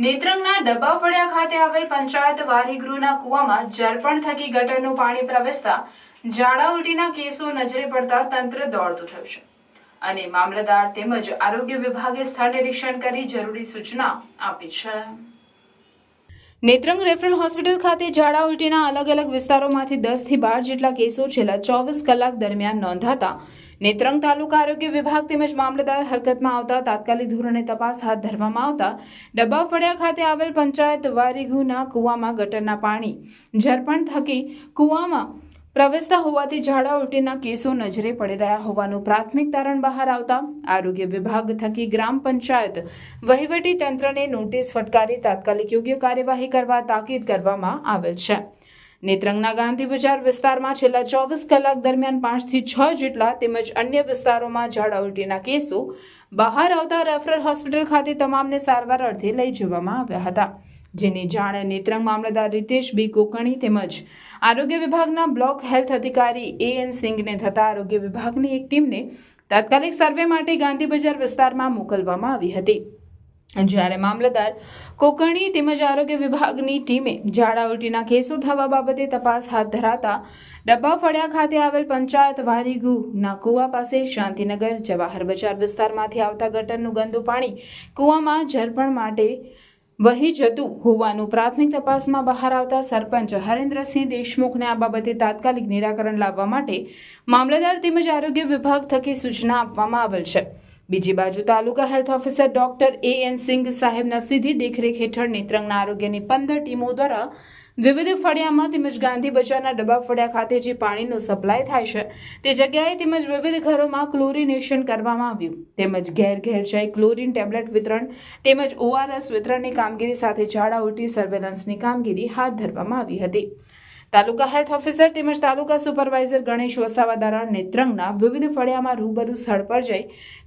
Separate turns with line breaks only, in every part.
નેત્રંગના ડબ્બાફળિયા ખાતે આવેલ પંચાયત વારીગૃહના કૂવામાં જરપણ થકી ગટરનું પાણી પ્રવેશતા ઝાડા ઉલટીના કેસો નજરે પડતા તંત્ર દોડતું થયું છે અને મામલતદાર તેમજ આરોગ્ય વિભાગે સ્થળ નિરીક્ષણ કરી જરૂરી સૂચના આપી છે। નેત્રંગ રેફરલ હોસ્પિટલ ખાતે ઝાડા ઉલટીના અલગ અલગ વિસ્તારોમાંથી 10 થી 12 જેટલા કેસો છેલ્લા 24 કલાક દરમિયાન નોંધાતા નેત્રંગ તાલુકા આરોગ્ય વિભાગ તેમજ મામલતદાર હરકતમાં આવતા તાત્કાલિક ધોરણે તપાસ હાથ ધરવામાં આવતા ડબ્બાફળિયા ખાતે આવેલ પંચાયત વારીગૃહના કૂવામાં ગટરના પાણી ઝરપણ થકી કૂવામાં પ્રવેશતા હોવાથી ઝાડા ઉલટીના કેસો નજરે પડી રહ્યા હોવાનું પ્રાથમિક તારણ બહાર આવતા આરોગ્ય વિભાગ થકી ગ્રામ પંચાયત વહીવટી તંત્રને નોટિસ ફટકારી તાત્કાલિક યોગ્ય કાર્યવાહી કરવા તાકીદ કરવામાં આવેલ છે। નેત્રંગના ગાંધી બજાર વિસ્તારમાં છેલ્લા 24 કલાક દરમિયાન 5 થી 6 જેટલા તેમજ અન્ય વિસ્તારોમાં ઝાડા ઉલટીના કેસો બહાર આવતા રેફરલ હોસ્પિટલ ખાતે તમામને સારવાર અર્થે લઈ જવામાં આવ્યા હતા, જેની જાણ નેત્રંગ મામલતદાર રીતેશ બી કોકણી તેમજ આરોગ્ય વિભાગના બ્લોક હેલ્થ અધિકારી AN સિંઘને થતા આરોગ્ય વિભાગની એક ટીમને તાત્કાલિક સર્વે માટે ગાંધી બજાર વિસ્તારમાં મોકલવામાં આવી હતી, જ્યારે મામલતદાર કોકણી તેમજ આરોગ્ય વિભાગની ટીમે ઝાડા ઉલટીના કેસો થવા બાબતે તપાસ હાથ ધરાતા ડબ્બાફળિયા ખાતે આવેલ પંચાયત વારીગૃહના કૂવા પાસે શાંતિનગર જવાહર બજાર વિસ્તારમાંથી આવતા ગટરનું ગંદુ પાણી કૂવામાં ઝરપણ માટે વહી જતું હોવાનું પ્રાથમિક તપાસમાં બહાર આવતા સરપંચ હરેન્દ્રસિંહ દેશમુખને આ બાબતે તાત્કાલિક નિરાકરણ લાવવા માટે મામલતદાર તેમજ આરોગ્ય વિભાગ થકી સૂચના આપવામાં આવેલ છે। બીજી બાજુ taluka health officer doctor AN Singh સાહેબના સીધી દેખરેખ હેઠળ નેત્રંગના આરોગ્યની 15 ટીમો દ્વારા વિવિધ ફળિયામાં તેમજ ગાંધી બજારના ડબ્બાફળિયા ખાતે જે પાણીનો સપ્લાય થાય છે તે જગ્યાએ તેમજ વિવિધ ઘરોમાં ક્લોરિનેશન કરવામાં આવ્યું તેમજ ઘેર ઘેર જઈ ક્લોરિન ટેબ્લેટ વિતરણ તેમજ ORS વિતરણની કામગીરી સાથે ઝાડા ઉલટી સર્વેલન્સની કામગીરી હાથ ધરવામાં આવી હતી। તાલુકા હેલ્થ ઓફિસર તેમજ તાલુકા સુપરવાઇઝર ગણેશ વસાવા દ્વારા નેત્રંગના વિવિધ ફળિયામાં રૂબરૂ સ્થળ પર જઈ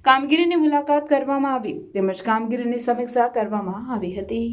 કામગીરીની મુલાકાત કરવામાં આવી તેમજ કામગીરીની સમીક્ષા કરવામાં આવી હતી।